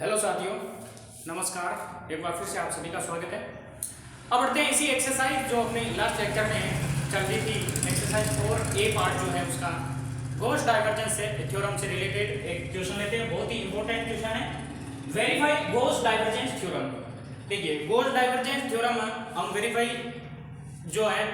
Hello साथियों, नमस्कार। एक बार फिर से आप सभी का स्वागत है। अब बढ़ते हैं इसी एक्सरसाइज जो अपने लास्ट लेक्चर में चल रही थी, एक्सरसाइज 4A पार्ट जो है उसका गॉस डाइवर्जेंस से थ्योरम से रिलेटेड एक क्वेश्चन लेते हैं। बहुत ही इंपॉर्टेंट क्वेश्चन है, वेरीफाई गॉस डाइवर्जेंस थ्योरम। देखिए, गॉस डाइवर्जेंस थ्योरम हम वेरीफाई जो है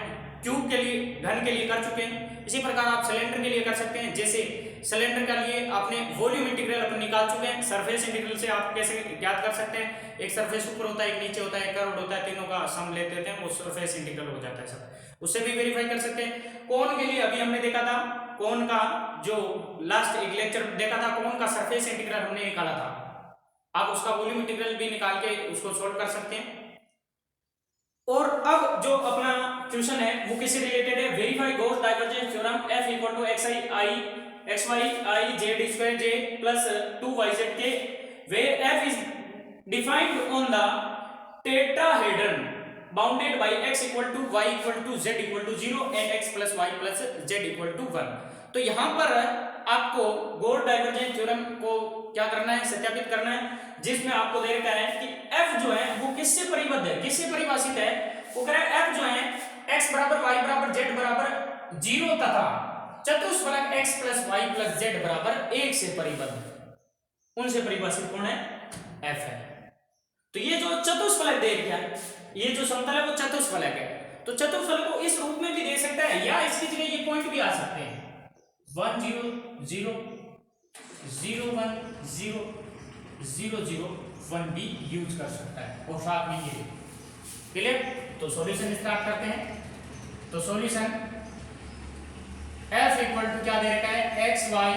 क्यूब के लिए, घन के लिए कर चुके हैं। इसी प्रकार आप सिलेंडर के लिए कर सकते हैं। जैसे सिलेंडर के लिए आपने वॉल्यूम इंटीग्रल अपन निकाल चुके हैं। सरफेस इंटीग्रल से आप कैसे ज्ञात कर सकते हैं, एक सरफेस ऊपर होता है, एक नीचे होता है, कर्व्ड होता है, तीनों का सम लेते हैं, वो सरफेस इंटीग्रल हो जाता है सब। उससे भी वेरीफाई कर सकते हैं। कोण के लिए अभी हमने देखा था, कोण का जो लास्ट एक लेक्चर देखा था, कोण का सरफेस इंटीग्रल हमने निकाला था। आप उसका वॉल्यूम इंटीग्रल भी निकाल के उसको सोल्व कर सकते हैं। और अब जो अपना क्वेश्चन है वो किससे रिलेटेड है, verify Gauss divergence theorem F equal to xi I xy I z square j plus 2yz k where F is defined on the tetrahedron bounded by x equal to y equal to z equal to 0 and x plus y plus z equal to 1। तो यहाँ पर आपको Gauss divergence theorem को क्या करना है, सत्यापित करना है, जिसमें आपको दे रखा है कि f जो है वो किससे परिबद्ध है, किससे परिभाषित है। वो कह रहा है f जो है x बराबर y बराबर z बराबर 0 तथा चतुष्फलक x plus y plus z बराबर 1 से परिबद्ध है। उनसे परिभाषित कौन है, f है। तो ये जो चतुष्फलक दे रखा है, ये जो समतल है वो चतुष्फलक है। तो चतुष्फलक को इस रूप में भी दे सकता है, या इसकी जगह ये पॉइंट भी आ सकते हैं, 1 0 0 0 1 0 0 0 1 भी यूज कर सकता है, और साथ में ये क्लियर। तो सॉल्यूशन स्टार्ट करते हैं। तो सॉल्यूशन f इक्वल टू क्या दे रखा है, x y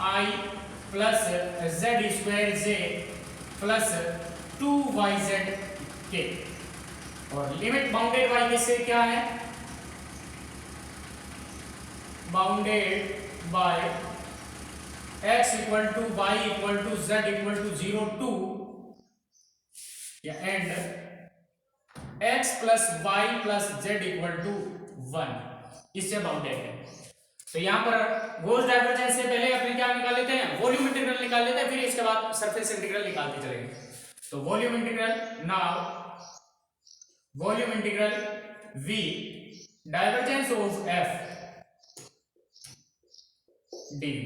I plus z square j plus 2yz के, और लिमिट बाउंडेड बाय किससे क्या है, bounded by x equal to y equal to z equal to 0 to या and x plus y plus z equal to 1, इससे bounded है। तो यहाँ पर गॉस डाइवर्जेंस से पहले अपने क्या निकाल लेते हैं, वॉल्यूम इंटीग्रल निकाल लेते हैं, फिर इसके बाद सरफेस इंटीग्रल निकालते चलेंगे। तो volume integral, now volume integral v divergence of f dv,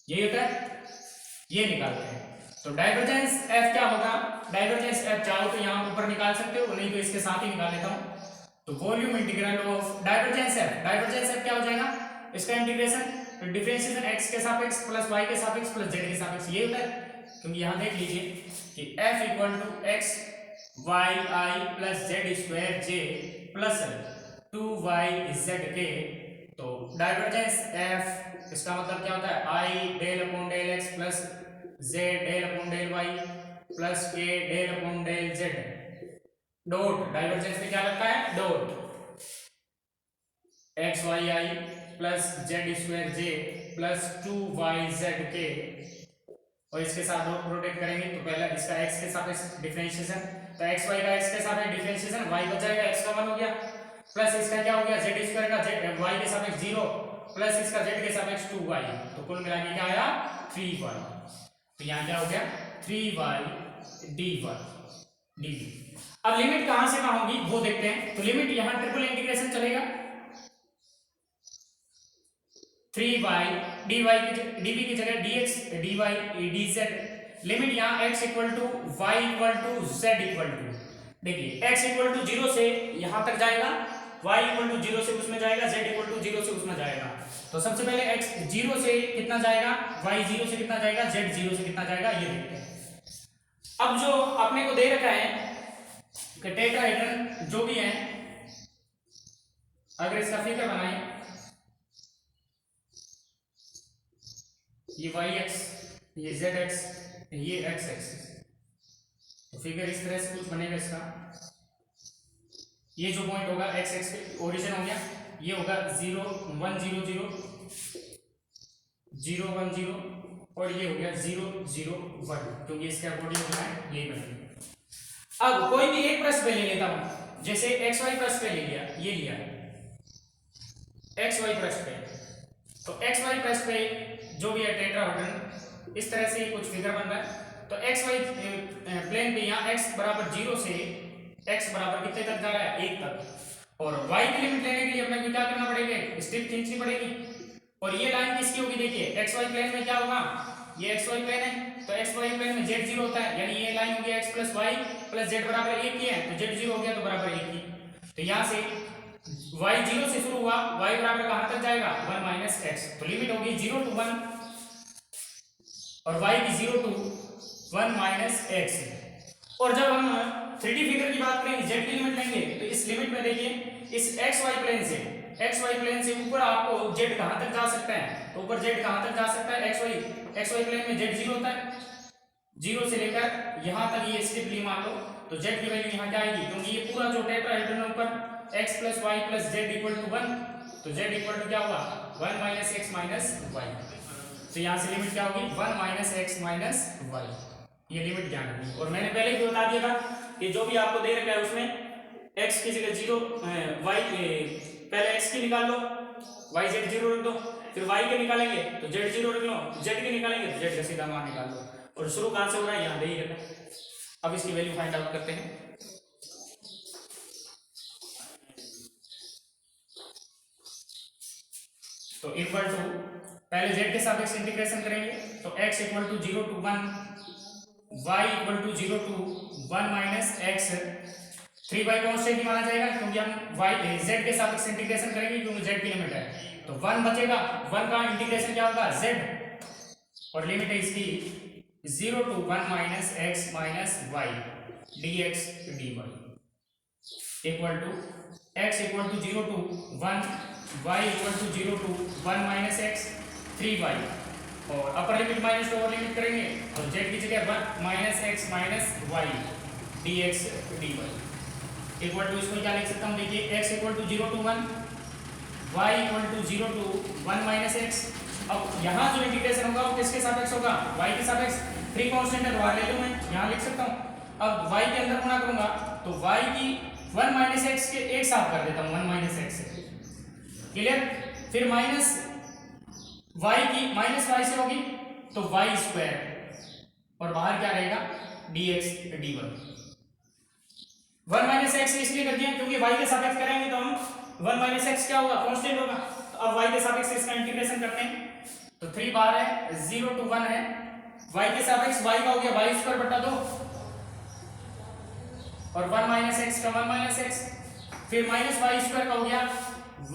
ये होता है, ये निकालते हैं। तो डाइवर्जेंस f क्या होगा, डाइवर्जेंस f चाहो तो यहाँ ऊपर निकाल सकते हो, नहीं तो इसके साथ ही निकाल लेता हूं। तो volume integral of divergence f क्या हो जाएगा, इसका इंटीग्रेशन, तो डिफरेंशिएशन x के सापेक्ष प्लस y के सापेक्ष प्लस z के सापेक्ष, ये होता है। क्योंकि यहाँ देख लीजिए कि f equal to x y I plus z square j plus 2yz k, तो डाइवर्जेंस f इसका मतलब क्या होता है, I del upon del x plus z del upon del y plus k del upon del z dot, divergence में क्या लगता है, dot x y I plus z square j plus 2yz के, और इसके साथ डॉट प्रोटेक्ट करेंगे। तो पहला इसका x के सापेक्ष डिफरेंशिएशन, तो x y का x के सापेक्ष डिफरेंशिएशन, y बच जाएगा, x का 1 हो गया, प्लस इसका क्या हो गया, z स्क्वायर का z y के सापेक्ष 0 प्लस इसका z के सापेक्ष 2y, तो कुल मिला के क्या आया 3y। तो यहाँ क्या हो गया 3y dy। अब लिमिट कहां से कहां होगी वो देखते हैं। तो लिमिट यहां ट्रिपल इंटीग्रेशन चलेगा, 3y dy dv की जगह dx dy dz। लिमिट यहां x equal to y equal to z equal to, देखिए x इक्वल टू 0 से यहां तक जाएगा, y इक्वल टू 0 से उसमें जाएगा, z इक्वल टू 0 से उसमें जाएगा। तो सबसे पहले x 0 से कितना जाएगा, y 0 से कितना जाएगा, z 0 से कितना जाएगा, ये देखते हैं। अब जो अपने को दे रखा है कि टेट्राहेड्रन जो भी है, अगर इसका फिगर बनाएं, ये yx, ये zx, ये x एक्सिस, तो फिगर इस तरह से कुछ बनेगा इसका। ये जो पॉइंट होगा x एक्स पे ओरिजिन हो गया, ये होगा 0 1 0 0 0 1 0, और ये हो गया 0 0 1, क्योंकि इसके अकॉर्डिंग होना है यही बनेगा। अब कोई भी एक पृष्ठ पे ले लेता हूं, जैसे xy पृष्ठ पे ले लिया, ये लिया xy पृष्ठ पे, तो xy पृष्ठ पे जो भी है टेट्राहेड्रन, इस तरह से कुछ फिगर बन रहा है। तो एक्स वाई प्लेन पे यहाँ एक्स बराबर 0 से एक्स बराबर कितने तक जा रहा है 1 तक, और वाई की लिमिट लेने के लिए अपने को क्या करना पड़ेगा, स्ट्रिप खींचनी पड़ेगी। और ये लाइन किसकी होगी, देखिए एक्स वाई प्लेन में क्या होगा, ये एक्स वाई प्लेन है, तो एक्स वाई प्लेन में जेड 0 होता है, यानी ये लाइन होगी x plus y plus z बराबर 1 की है, तो जेड 0 हो गया तो बराबर 1 की। तो यहाँ से y 0 से शुरू हुआ, y बराबर कहां तक जाएगा 1 माइनस एक्स, तो लिमिट होगी 0 to 1 और y की 0 to 1 माइनस एक्स। और जब हम 3D फिगर की बात करेंगे, z की लिमिट लेंगे, तो इस लिमिट में देखिए इस xy प्लेन से ऊपर आपको z कहां तक जा सकता है, तो ऊपर z कहां तक जा सकता है, xy प्लेन में z 0 होता है, 0 से लेकर यहां तक ये स्ट्रिप ली मान लो, तो z की वैल्यू यहां क्या आएगी, क्योंकि ये पूरा जो टेट्राहेड्रन है ऊपर x plus y plus z equal to 1, तो z इक्वल टू क्या हुआ 1 माइनस एक्स माइनस वाई। तो यहाँ से लिमिट क्या होगी 1 माइनस एक्स माइनस वाई, ये लिमिट ध्यान रखनी। और मैंने पहले भी बता दिया था कि जो भी आपको दे रखा है उसमें x की जगह 0 y पहले x की निकाल लो, y z 0 रख दो, फिर y के निकालेंगे तो z 0 रख लो, z के निकालेंगे तो z का सीधा मान निकाल लो, और शुरू कहाँ से हो रहा है यहाँ दे ही रखा। अब इसकी वैल्यू फाइंड आउट करते हैं। तो इक्वल टू पहले z के सापेक्ष इंटीग्रेशन करेंगे, तो x equal to 0 to 1, y equal to 0 to 1 minus x, 3y constant ही माना जाएगा क्योंकि हम y z के सापेक्ष इंटीग्रेशन करेंगे क्योंकि z की लिमिट है, तो 1 बचेगा, 1 का इंटीग्रेशन क्या होगा z, और लिमिट है इसकी 0 to 1 minus x minus y dx dy equal to x equal to 0 to 1, y equal to 0 to 1 minus x 3y, और upper limit minus lower limit करेंगे तो z की जगह 1 minus x minus y dx dy equal to, इसको क्या लिख सकता हूँ, देखिए x equal to 0 to 1, y equal to 0 to 1 minus x. अब यहाँ जो इंटीग्रेशन होगा वो किसके सापेक्ष होगा, y के सापेक्ष, 3 कांस्टेंट है तो बाहर ले लूँ, मैं यहाँ लिख सकता हूँ। अब y के अंदर गुणा करूंगा तो y की 1 माइनस एक्स के एक साथ कर देता हूँ 1 माइनस एक्स से, क्लियर। फिर माइनस y की माइनस y से होगी तो y स्क्वायर, और बाहर क्या रहेगा dx dy। 1 माइनस एक्स इसलिए कर दिया क्योंकि y के सापेक्ष करेंगे तो हम 1 माइनस एक्स क्या होगा कांस्टेंट होगा, तो अब y के सापेक्ष इसका इंटीग्रेशन करते हैं, तो 3 बार है 0 to 1 है, y के सापेक्ष y का हो गया y स्क्वायर बटा 2, और 1 माइनस एक्स का 1 माइनस एक्स, फिर माइनस वाई स्क्वायर का हो गया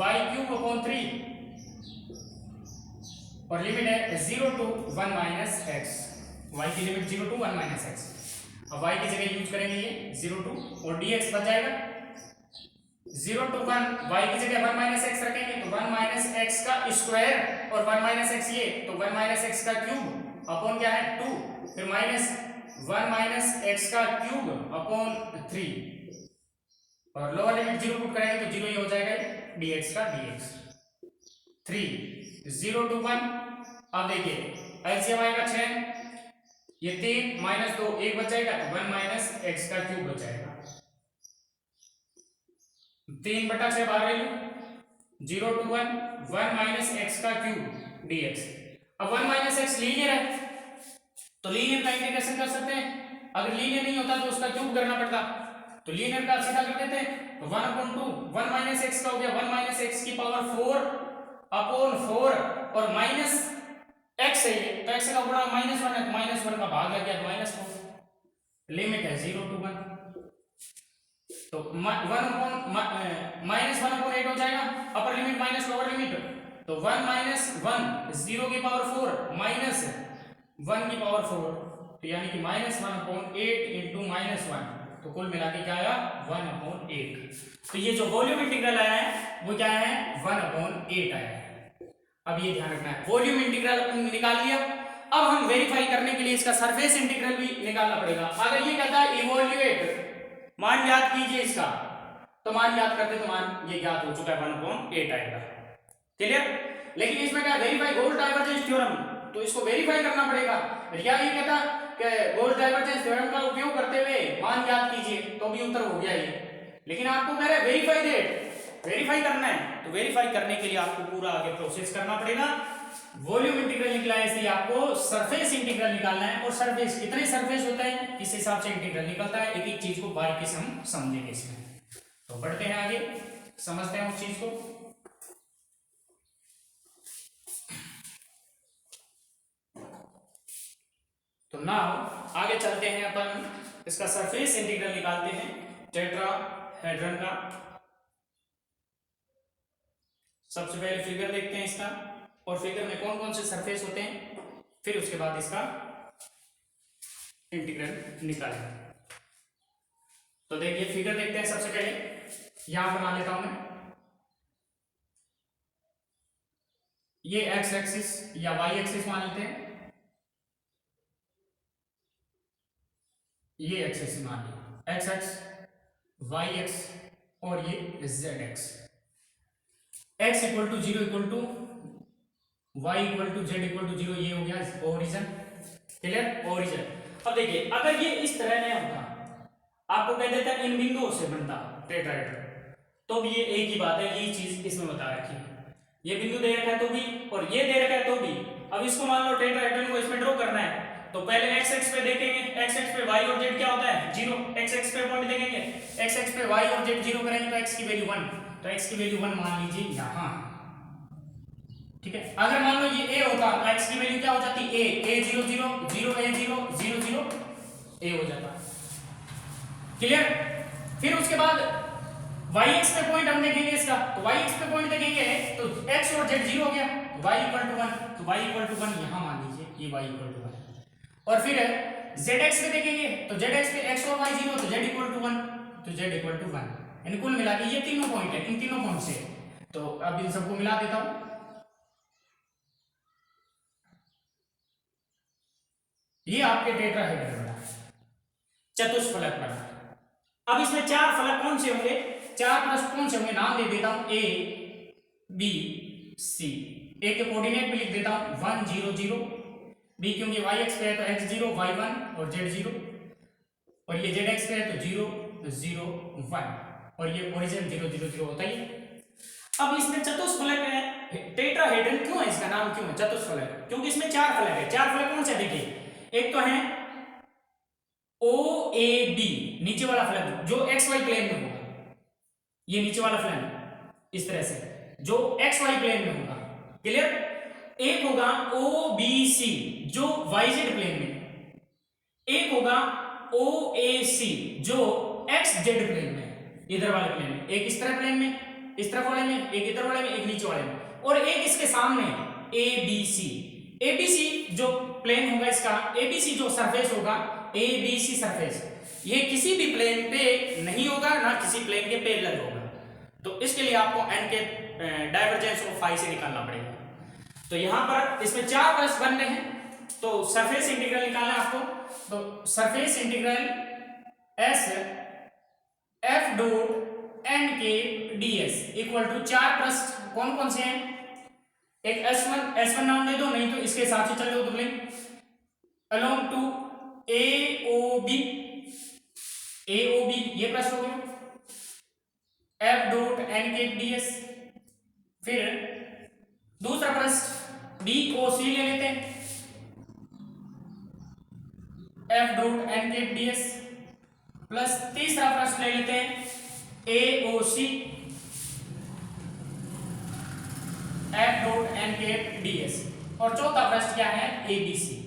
y क्यूब अपॉन 3, और लिमिट है 0 to 1 माइनस एक्स, y की लिमिट 0 to 1 माइनस एक्स। अब y की जगह यूज करेंगे ये 0 to, और dx बच जाएगा 0 to 1, y की जगह 1 माइनस एक्स रखेंगे तो 1 माइनस एक्स का स्क्वायर, और 1 माइनस एक्स ये तो 1 माइनस एक्स का क्यूब अपॉन क्या है 2, फिर माइनस 1 माइनस एक्स का क्यूब अपॉन 3, और लोअर लिमिट 0 पुट करेंगे तो 0 ही हो जाएगा dx का dx। 3 0 to 1, अब देखिए एलसीएम आएगा 6, ये 3 माइनस 2 1 बच जाएगा तो 1 माइनस एक्स का क्यूब बच जाएगा, 3 बटा 6 बाहर ले लो, 0 to 1 1 माइनस एक्स का क्यूब dx। अब 1 माइनस एक्स लीनियर है तो लीनियर का इंटीग्रेशन कर सकते हैं, अगर लीनियर नहीं होता तो उसका क्यूब करना पड़ता, तो लीनियर का सीधा कर देते हैं, तो 1/2 1 माइनस एक्स का हो गया 1 माइनस एक्स की पावर 4 अपॉन 4, और माइनस एक्स है ये तो एक्स का गुणा -1 है तो -1 का भाग लग गया -4, लिमिट है 0 to 1, तो 1/(-1/8) हो जाएगा, अपर लिमिट माइनस लोअर लिमिट, तो 1 माइनस 1 0 की पावर 4 माइनस 1 की पावर 4, तो यानी कि -1/8 इंटू -1, तो कुल मिला के क्या आया 1/8। तो ये जो वॉल्यूम इंटीग्रल आया है वो क्या है 1/8 आया है। अब ये ध्यान रखना है, वॉल्यूम इंटीग्रल निकाल लिया, अब हम वेरीफाई करने के लिए इसका सरफेस इंटीग्रल भी निकालना पड़ेगा। अगर ये कहता है इवोल्यूएट मान ज्ञात कीजिए इसका, तो मान ज्ञात करते तो मान ये ज्ञात हो चुका है 1/8 आएगा, क्लियर। लेकिन इसमें क्या वेरीफाई गॉस डाइवर्जेंस थ्योरम, तो इसको वेरीफाई करना पड़ेगा, या ये कहता कि गॉस डाइवर्जेंस थ्योरम का उपयोग करते हुए मान ज्ञात कीजिए, तो भी उत्तर हो गया ये। लेकिन आपको कह रहे वेरीफाई दैट, वेरीफाई करना है, तो वेरीफाई करने के लिए आपको पूरा आगे प्रोसेस करना पड़ेगा। वॉल्यूम इंटीग्रल निकला है, इसलिए आपको सरफेस इंटीग्रल निकालना है। और सरफेस कितने सरफेस होते हैं इस हिसाब से इंटीग्रल निकलता है। एक एक चीज को बारीकी से हम समझेंगे इसमें। तो बढ़ते हैं आगे, समझते हैं उस चीज को। तो नाउ आगे चलते हैं, अपन इसका सरफेस इंटीग्रल निकालते हैं टेट्राहेड्रन का। सबसे पहले फिगर देखते हैं इसका, और फिगर में कौन कौन से सरफेस होते हैं, फिर उसके बाद इसका इंटीग्रल निकालेंगे। तो देखिए फिगर देखते हैं। सबसे पहले यहां बना लेता हूं मैं, ये एक्स एक्सिस या वाई एक्सिस मान लेते हैं, ये एक्सिस मान ली एक्स एक्स, वाई एक्स और ये z axis. X equal to zero equal to y equal to z equal to zero, ये हो गया ओरिजन। Clear, origin. अब देखिए अगर ये इस तरह नहीं होता, आपको कह देता इन बिंदुओं से बनता टेट्राहेड्रन, तो भी ये एक ही बात है, यही चीज इसमें बता रखी है। ये बिंदु दे रखा है तो भी, और ये दे रखा है तो भी। अब इसको मान लो टेट्राहेड्रन को इसमें ड्रॉ करना है, तो पहले एक्स एक्स पे देखेंगे, एक्स एक्स पे वाई और जेड क्या होता है जीरो। एक्स एक्स पे पॉइंट देखेंगे, एक्स एक्स पे वाई और जेड जीरो करेंगे तो एक्स की वैल्यू 1, तो एक्स की वैल्यू 1 मान लीजिए यहां। ठीक है, अगर मान लो ये ए होता तो एक्स की वैल्यू क्या हो जाती ए 0 0 0 a 0 0 0 a हो जाता। क्लियर। फिर उसके बाद वाई एक्स पे पॉइंट हम देखेंगे इसका, तो वाई एक्स पे पॉइंट देखेंगे तो एक्स और जेड जीरो हो गया, वाई इक्वल टू 1, तो वाई इक्वल टू 1 यहां मान लीजिए, ये वाई इक्वल टू 1। और फिर जेड एक्स पे देखेंगे तो जेड एक्स पे एक्स और वाई जीरो, तो जेड इक्वल टू 1, तो जेड इक्वल टू 1। यानी कुल मिला के ये तीनों पॉइंट है, इन तीनों पॉइंट से। तो अब इन सबको मिला देता हूं, ये आपके टेट्राहेड्रन बना, चतुष्फलक बना। अब इसमें चार फलक कौन से होंगे, चार पृष्ठ कौन से होंगे, नाम दे देता हूं ए बी सी। ए के कोऑर्डिनेट भी लिख देता हूं 1 0 0, बी क्योंकि वाई एक्स पे है तो एक्स 0 वाई 1 और जेड 0, और ये जेड एक्स पे है तो 0 0 1, और ये ओरिजिन 0 0 0 होता ही। अब इसमें चतुष्फलक है, टेट्राहेड्रन क्यों है, इसका नाम क्यों है चतुष्फलक, क्योंकि इसमें चार फलक है। चार फलक कौन से, देखिए एक तो है ओ ए बी, नीचे वाला फलन जो एक्स वाई प्लेन में होगा, ये नीचे वाला फलन इस तरह से जो एक्स वाई प्लेन में होगा। क्लियर। एक होगा ओ बी सी जो वाई जेड प्लेन में, एक होगा ओ ए सी जो एक्स जेड प्लेन में, इधर वाले प्लेन में, एक इस तरह प्लेन में, इस तरफ वाले में, एक इधर वाले में, एक नीचे वाले में, और एक इसके सामने ए बी सी। ए बी सी जो प्लेन होगा इसका, ए बी सी जो सरफेस होगा ए बी सी सरफेस, ये किसी भी प्लेन पे नहीं होगा, ना किसी प्लेन के पैरेलल होगा। तो इसके लिए आपको n के डाइवर्जेंस ऑफ फाई से निकालना पड़ेगा। तो यहां पर इसमें चार पृष्ठ बन रहे हैं, तो सरफेस इंटीग्रल निकालना है आपको। तो surface integral s F dot N के डी एस इक्वल टू चार पृष्ठ कौन कौन से हैं, एक S1 नाम दे दो, नहीं तो इसके हिसाब से चल लो तो अलोंग टू AOB ये प्रश्न हो गया, F डॉट एन के डी एस। फिर दूसरा प्रश्न DOC ले लेते हैं, F डॉट एन के डी एस, प्लस तीसरा प्रश्न ले लेते हैं AOC F डॉट एन के डी एस, और चौथा प्रश्न क्या है ABC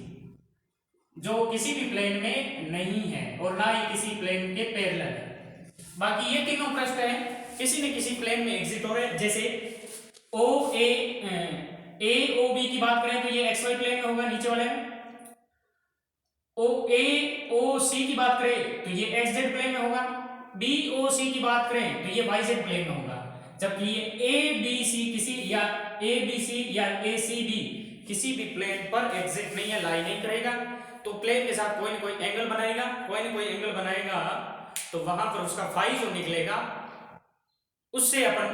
जो किसी भी प्लेन में नहीं है और ना ही किसी प्लेन के पैरेलल है। बाकी ये तीनों प्रश्न हैं किसी न किसी प्लेन में एग्जिट हो रहे हैं। जैसे AOB की बात करें तो ये XY प्लेन में होगा नीचे वाले में, AOC की बात करें तो ये XZ प्लेन में होगा, BOC की बात करें तो ये YZ प्लेन में होगा। जबकि ये ABC या ACB किसी भी प्लेन पर एग्जिट नहीं है, लाई नहीं करेगा। तो प्लेन के साथ कोई ना कोई एंगल बनाएगा, तो वहां पर उसका फाई जो निकलेगा उससे अपन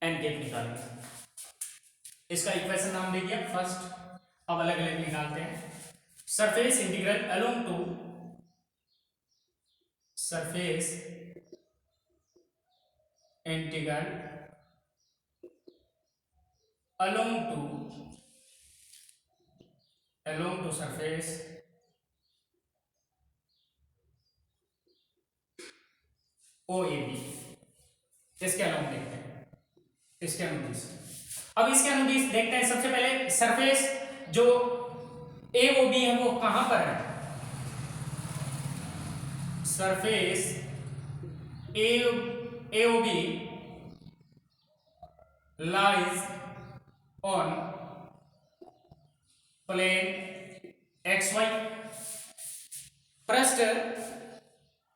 एन कैप निकालेंगे। इसका इक्वेशन नाम दे दिया फर्स्ट। अब अलग अलग निकालते हैं। Surface integral along to surface integral along to surface OAB। इसके अलॉन्ग देखते हैं, इसके अनुदिश। अब इसके अनुदिश देखते हैं। सबसे पहले सरफेस जो AOB है वो कहां पर है? Surface AOB lies on plane XY। पृष्ठ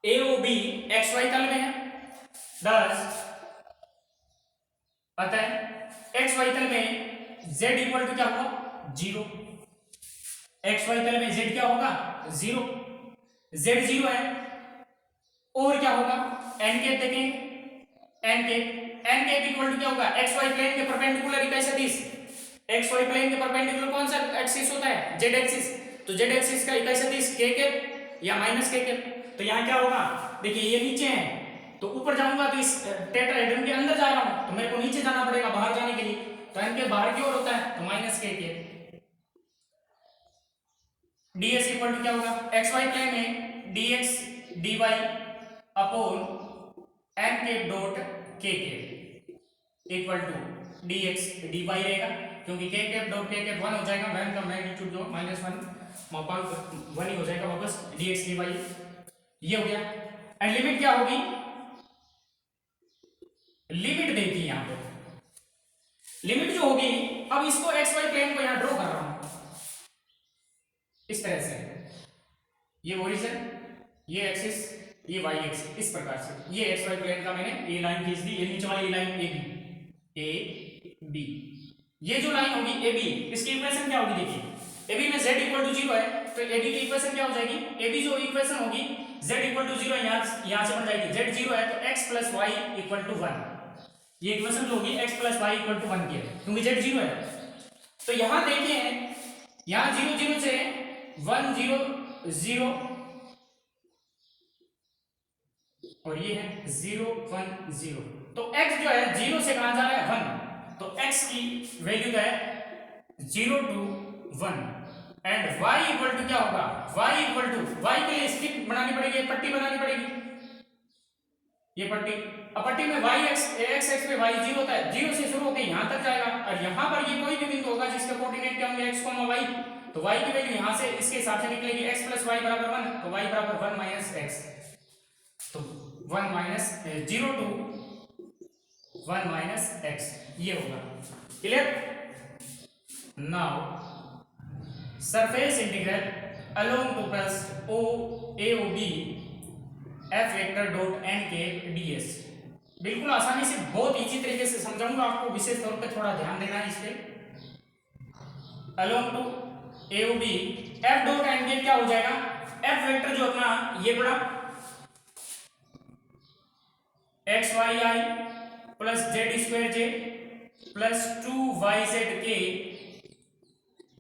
AOB XY तल में है। thus अतः XY तल में Z इक्वल टू क्या होगा? 0। XY तल में Z क्या होगा? 0। Z 0 है और क्या होगा? n कैप देखेंगे। n कैप इक्वल टू क्या होगा? XY प्लेन के परपेंडिकुलर इकाई सदिश। XY प्लेन के परपेंडिकुलर कौन सा एक्सिस होता है? Z axis. तो Z एक्सिस का इकाई सदिश k कैप या माइनस k कैप। तो यहाँ क्या होगा? देखिए ये नीचे है तो ऊपर जाऊंगा तो इस टेट्राहेड्रन के अंदर जा रहा हूं तो मेरे को नीचे जाना पड़ेगा बाहर जाने के लिए। तो n के बाहर की ओर होता है तो minus k cap. ds equal to क्या होगा? XY प्लेन में dx dy upon n cap dot k cap equal to dx dy रहेगा क्योंकि k cap dot k cap 1 हो जाएगा। 1 का मैग्नीट्यूड जो -1 1 ही हो जाएगा वापस dx dy। ये हो गया। एंड लिमिट क्या होगी? लिमिट देखिए यहां पे लिमिट जो होगी, अब इसको XY प्लेन को यहां ड्रॉ कर रहा हूं इस तरह से। ये ओरिजिन, ये एक्सिस, ये y एक्सिस, इस प्रकार से। ये XY प्लेन का मैंने ए लाइन खींच दी। ये नीचे वाली लाइन AB। ये जो लाइन होगी AB, इसकी इक्वेशन क्या होगी? देखिए AB में z इक्वल टू 0 है तो AB की इक्वेशन क्या हो जाएगी? AB जो इक्वेशन होगी z इक्वल टू 0 यहां से बन जाएगी। z 0 है तो x plus y equal to 1। ये इक्वेशन जो होगी x plus y equal to 1 की है क्योंकि z 0 है। तो यहां देखिए यहां 0 0 से 1 0 0 और ये है 0 1 0। तो x जो है 0 से कहां जा रहा है? 1। तो x की वैल्यू है 0 to 1 and y equal to क्या होगा? y इक्वल टू y के लिए स्ट्रिप बनानी पड़ेगी, पट्टी बनानी पड़ेगी। ये पट्टी, अब पट्टी में y x पे y 0 होता है। 0 से शुरू होकर यहां तक जाएगा और यहां पर ये कोई भी बिंदु होगा जिसके कोऑर्डिनेट क्या होंगे? x, y। तो y की वैल्यू यहां से इसके हिसाब से निकलेगी x प्लस y बराबर 1। तो y बराबर 1 माइनस x। तो 1 माइनस 0 टू 1 माइनस x ये होगा। Clear? Now surface integral along two plus o AOB f vector dot n के ds। बिल्कुल आसानी से बहुत इजी तरीके से समझाऊंगा आपको। विशेष तौर पे थोड़ा ध्यान देना है इस पे। Along to AOB f dot n k क्या हो जाएगा? f वेक्टर जो अपना ये बड़ा xyi plus z2j plus 2yzk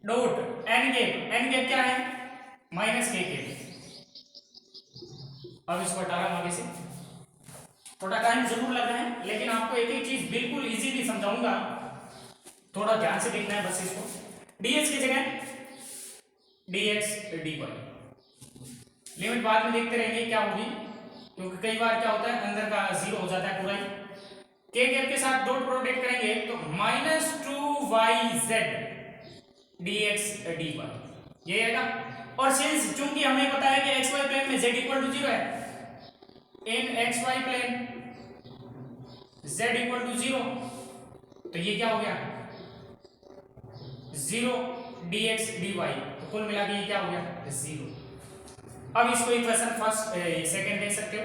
dot n cap क्या है? Minus k cap. अब इसको हटा रहा हूं आगे से। थोड़ा टाइम जरूर लग रहा है लेकिन आपको एक एक चीज बिल्कुल इजीली समझाऊंगा। थोड़ा ध्यान से देखना है बस इसको। ds की जगह dx dy। लिमिट बाद में देखते रहेंगे क्या होगी क्योंकि कई बार क्या होता है अंदर का 0 हो जाता है पूरा ही। k कैप के साथ डॉट प्रोडक्ट करेंगे तो -2yz dx dy ये आएगा। और सिंस चूंकि हमें पता है कि xy प्लेन में z इक्वल टू 0 है, in xy plane z equal to 0 तो ये क्या हो गया? 0 dx dy। तो कुल मिला के ये क्या हो गया? 0। अब इसको इक्वेशन फर्स्ट सेकंड देख सकते हो।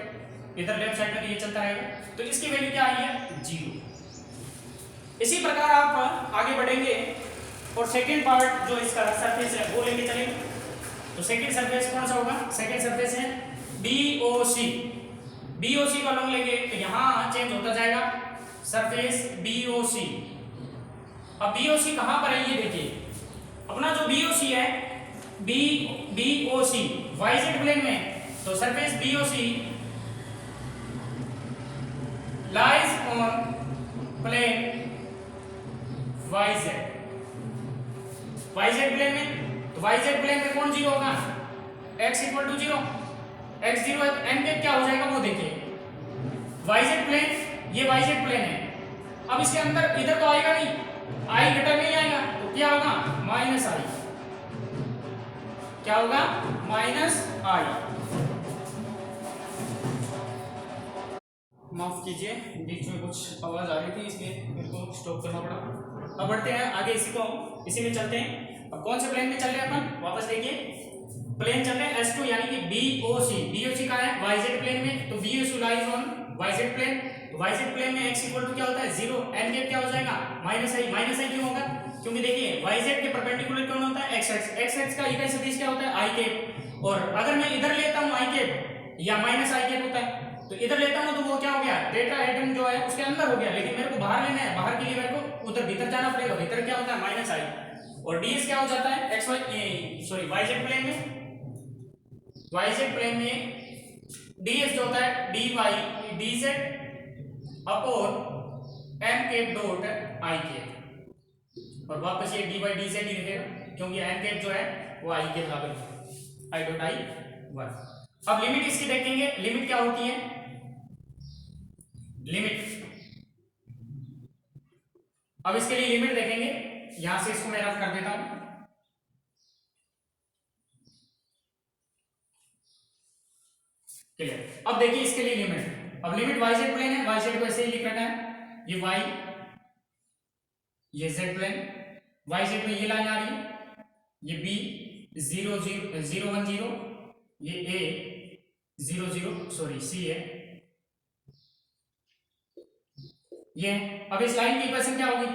इधर लेफ्ट साइड में ये चलता रहेगा तो इसकी वैल्यू क्या आई है? 0। इसी प्रकार आप आगे बढ़ेंगे और सेकंड पार्ट जो इसका सरफेस है वो लेके चलेंगे। तो सेकंड सरफेस कौन सा होगा? सेकंड सरफेस है BOC। BOC को लॉन्ग लेंगे तो यहां चेंज होता जाएगा सरफेस BOC। अब BOC कहां पर है ये देखिए। अपना जो BOC है BOC YZ प्लेन में। तो surface BOC lies on plane y z, y z plane में, तो वाई जेड प्लेन में कौन जीरो होगा, x equal to zero, x zero है तो एन कैप क्या हो जाएगा वो देखिए, वाई जेड प्लेन, ये वाई जेड प्लेन है, अब इसके अंदर इधर तो आएगा नहीं, आई घटक नहीं आएगा, तो क्या होगा माइनस आई, क्या होगा माइनस आई। माफ कीजिए बीच में कुछ आवाज आ रही थी इसलिए मेरे को स्टॉप करना पड़ा। अब बढ़ते हैं आगे, इसी में चलते हैं। अब कौन से प्लेन में चल रहे हैं अपन, वापस देखिए, प्लेन चल रहे हैं S2 यानी कि BOC, BOC कहाँ है YZ प्लेन में, तो BOC lies on YZ plane, तो YZ प्लेन में x इक्वल टू क्या होता है जीरो, एन कैप क्या हो जाएगा माइनस आई, माइनस आई क्यों होगा, क्योंकि देखिए YZ के परपेंडिकुलर कौन होता है x एक्स, x एक्स का इकाई सदिश क्या होता है i कैप, और अगर मैं इधर लेता हूँ i कैप या माइनस i कैप होता है, तो इधर लेता हूँ तो वो क्या हो गया, डेटा एटम जो है उसके अंदर हो गया, लेकिन मेरे को बाहर लेना है, बाहर के लिए मेरे को उधर भीतर जाना पड़ेगा, भीतर क्या होता है माइनस आई, और ds क्या हो जाता है YZ प्लेन में, YZ प्लेन में ds जो होता है dy dz upon m cap dot i cap, और वापस ये dy dz ही लिखेगा क्योंकि m कैप जो है वो i के बराबर है, i डॉट i 1। अब लिमिट इसकी देखेंगे, लिमिट क्या होती है, लिमिट, अब इसके लिए लिमिट देखेंगे, यहां से इसको मैं रफ कर देता हूं, क्लियर। अब देखिए इसके लिए लिमिट, अब लिमिट YZ प्लेन है, YZ को ऐसे ही लिख रखा है, ये y, ये Z प्लेन, YZ में ये लाइन आ रही है, ये B 0 0 0 1 0, ये A 0 0 सॉरी C है, ये, अब इस लाइन की इक्वेशन क्या होगी,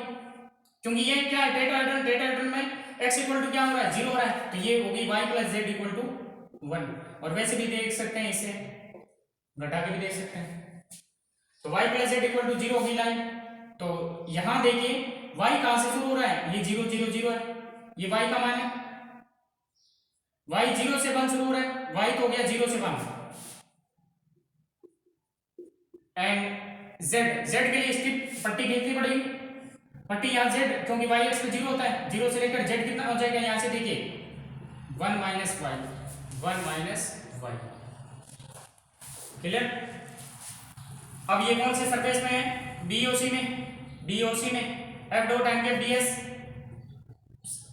क्योंकि ये क्या है डेटा में x इक्वल टू क्या हो रहा है जीरो हो रहा है, तो ये होगी y plus z equal to 1, और वैसे भी देख सकते हैं इसे घटा के भी देख सकते हैं, तो y plus z equal to zero होगी लाइन, तो यहां देखिए y कहां से शुरू हो रहा है, ये 0 0 0 है, ये y का मान है, y 0 से 1 शुरू हो रहा है, y तो हो गया 0 से 1, एंड z के लिए इसकी पट्टी खींचनी पड़ेगी, पट्टी यहाँ z, क्योंकि y एक्स पे 0 होता है, 0 से लेकर z कितना हो जाएगा, यहाँ से देखिए 1 माइनस y, क्लियर। अब ये कौन से सरफेस में है, BOC में f dot N cap ds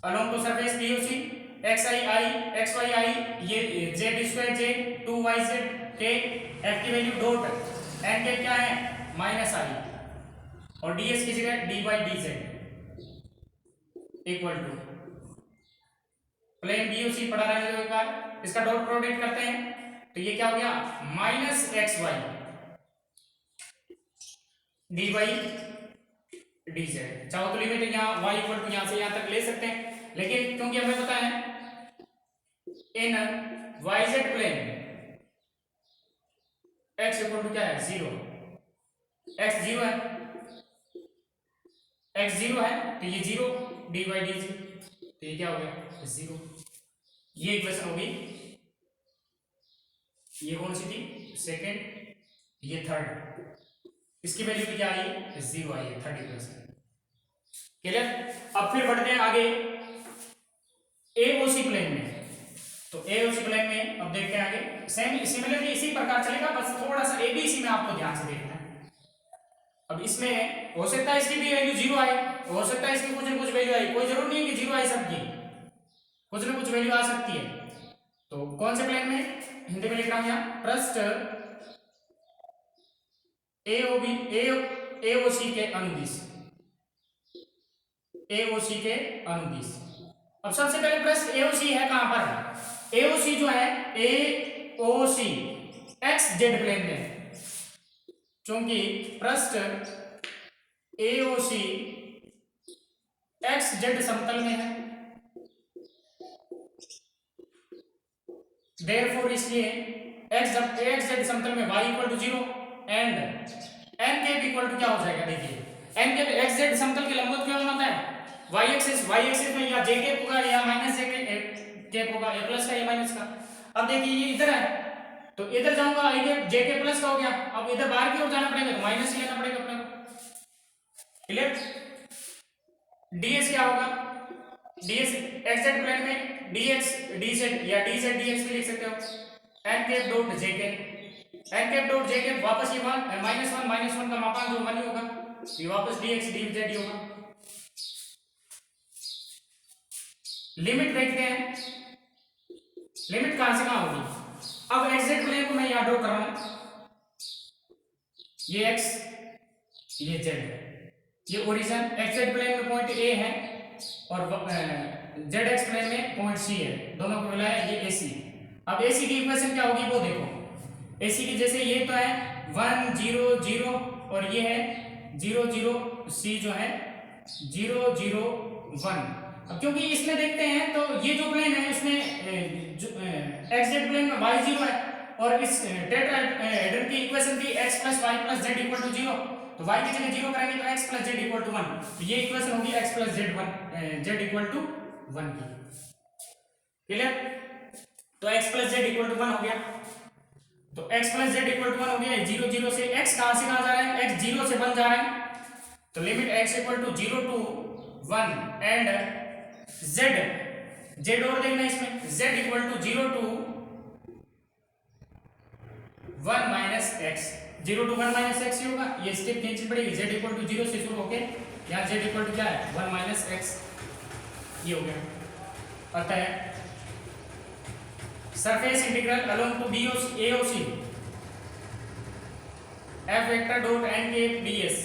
along to surface BOC, xi I xy I, ये z स्क्वायर j 2yz के f की वैल्यू डॉट एन कैप क्या है माइनस आई, और ds की जगह dy dz equal to plane BOC पढ़ा रहा है, एक बार इसका डॉट प्रोडक्ट करते हैं, तो ये क्या हो गया माइनस xy dy dz, चाहो तो लिमिट यहाँ y इक्वल टू यहाँ से यहाँ तक ले सकते हैं, लेकिन क्योंकि हमें पता है in YZ plane x equal to क्या है जीरो, x जीरो है, x जीरो है तो ये जीरो dy dz, तो ये क्या हो गया जीरो, ये इक्वेशन होगी, ये कौन सी थी सेकंड, ये थर्ड, इसकी वैल्यू भी क्या आई जीरो आई है, थर्ड इक्वेशन, क्लियर। अब फिर बढ़ते हैं आगे AOC प्लेन में, तो AOC प्लेन में अब देखते हैं आगे, सेम सिमिलरली इसी प्रकार चलेगा, बस थोड़ा सा ABC में आपको ध्यान से देखना है। अब इसमें हो सकता है इसकी भी वैल्यू जीरो आए, हो सकता है इसकी कुछ न कुछ वैल्यू आई, कोई जरूर नहीं है कि जीरो आई सबकी, कुछ न कुछ वैल्यू आ सकती है। तो कौन से प्लेन में, हिंदी में लिख रहा हूं यहाँ, पृष्ठ AOC के अनुदिश, AOC के अनुदिश। अब सबसे पहले पृष्ठ AOC है कहां पर, AOC जो है AOC XZ प्लेन में, क्योंकि पृष्ठ AOC XZ समतल में है, देयरफॉर इसलिए XZ समतल में y equal to 0 and n cap equal to क्या हो जाएगा, देखिए n कैप XZ समतल के लंबवत क्यों होता है, y एक्सिस में या j कैप होगा या माइनस j कैप होगा, या प्लस का या माइनस का। अब देखिए ये इधर है तो इधर जाऊंगा i cap j cap plus का हो गया, अब इधर बाहर की ओर जाना पड़ेगा तो माइनस ही लेना पड़ेगा अपने को, क्लियर। ds क्या होगा, ds xz प्लेन में dx dz या dz dx भी लिख सकते हो। n cap dot j cap वापस ये -1 का मापांक जो 1 ही होगा, ये वापस dx dz ही होगा। लिमिट देखते हैं, लिमिट कहां से कहां होगी। अब xz प्लेन को मैं यहां ड्रॉ कर रहा हूं, ये x ये z है, ये ओरिजिन xz प्लेन में पॉइंट a है और zx प्लेन में पॉइंट c है, दोनों को मिलाया ये ac। अब ac की इक्वेशन क्या होगी वो देखो, ac की जैसे ये तो है 1 0 0 और ये है 0 0 c जो है 0 0 1। अब क्योंकि इसमें देखते हैं तो ये जो प्लेन है इसमें xz प्लेन में y 0 है और इस टेट्राहेड्रन की इक्वेशन थी x + y + z = 0, तो y की जगह 0 करेंगे तो x + z = 1, तो ये इक्वेशन होगी x + z = 1 की। क्लियर, तो x + z = 1 हो गया, तो x + z = 1 हो गया। 0 0 से x कहां से कहां जा रहा है, x 0 से 1 जा रहा है, तो limit x = 0 to 1 and z और देखना इसमें z = 0 to 1 - x, 0 to 1 - x ही होगा, ये स्टेप कैंसिल पड़ेगी, z = 0 से शुरू होके यहाँ z = क्या है 1 - x, ये हो गया। अतः surface integral along to AOC f vector dot n के ds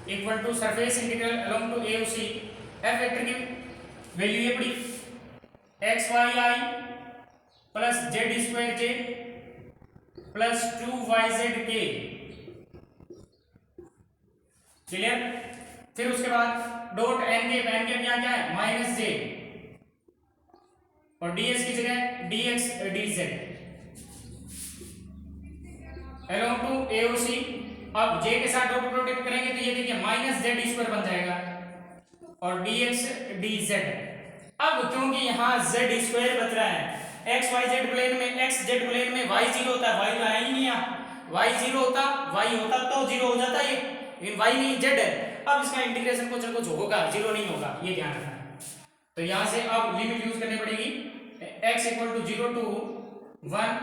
equal to surface integral along to AOC f vector की वैल्यू ये पड़ी x y I plus z² j plus 2yz k। Clear, फिर उसके बाद डॉट n के यहाँ क्या है -j और ds की जगह dx dz along to AOC। अब j के साथ डॉट प्रोडक्ट करेंगे तो ये देखिए -z² बन जाएगा और dx dz। अब क्योंकि यहाँ z² बच रहा है, x y z प्लेन में x z प्लेन में y 0 होता है, y तो है ही नहीं यहाँ, y 0 होता y होता तो 0 हो जाता ये, लेकिन y नहीं z है। अब इसका इंटीग्रेशन कुछ ना कुछ होगा, 0 नहीं होगा, ये ध्यान रखना है। तो यहाँ से अब लिमिट यूज करनी पड़ेगी, x = 0 to 1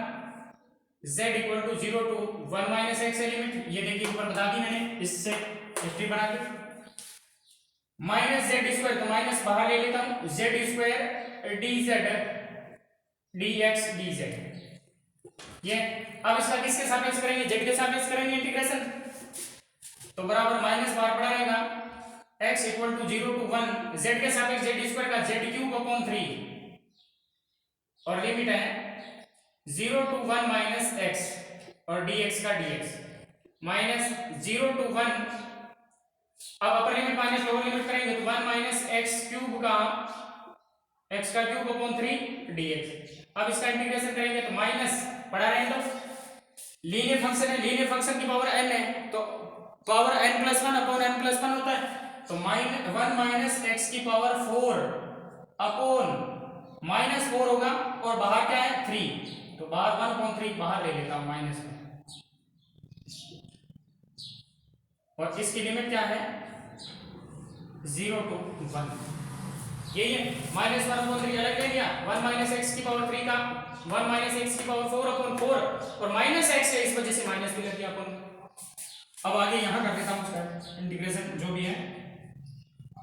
z = 0 to 1 - x है लिमिट, ये देखिए ऊपर बता दी मैंने, इससे हिस्ट्री बना के -z² तो माइनस बाहर ले लेता हूं, z² dz dx dz। ये अब इसका किसके सापेक्ष करेंगे, z के सापेक्ष करेंगे इंटीग्रेशन, तो बराबर माइनस बाहर पड़ा रहेगा, x = 0 to 1 z के सापेक्ष z² का z³ और लिमिट है 0 to 1 - x और dx का dx -0 to 1। अब अपर लिमिट माइनस लोअर लिमिट करेंगे तो 1 - x³ का x³ dx। अब इसका इंटीग्रेशन करेंगे तो माइनस पढ़ा रहे हैं, तो लीनियर फंक्शन है, लीनियर फंक्शन की पावर n है तो पावर n+1/n+1 होता है, तो 1 - x⁴ अपॉन -4 होगा और बाहर क्या है 3, तो बाहर 1/3 बाहर ले लेता हूं माइनस में, और इसकी लिमिट क्या है 0 to 1, यही है। -1/3 अलग ले लिया, 1 - x⁴ का 1 - x⁴/4 और -x है, इस वजह से माइनस भी लग गया अपन। अब आगे यहां कर देता हूं उसका इंटीग्रेशन जो भी है,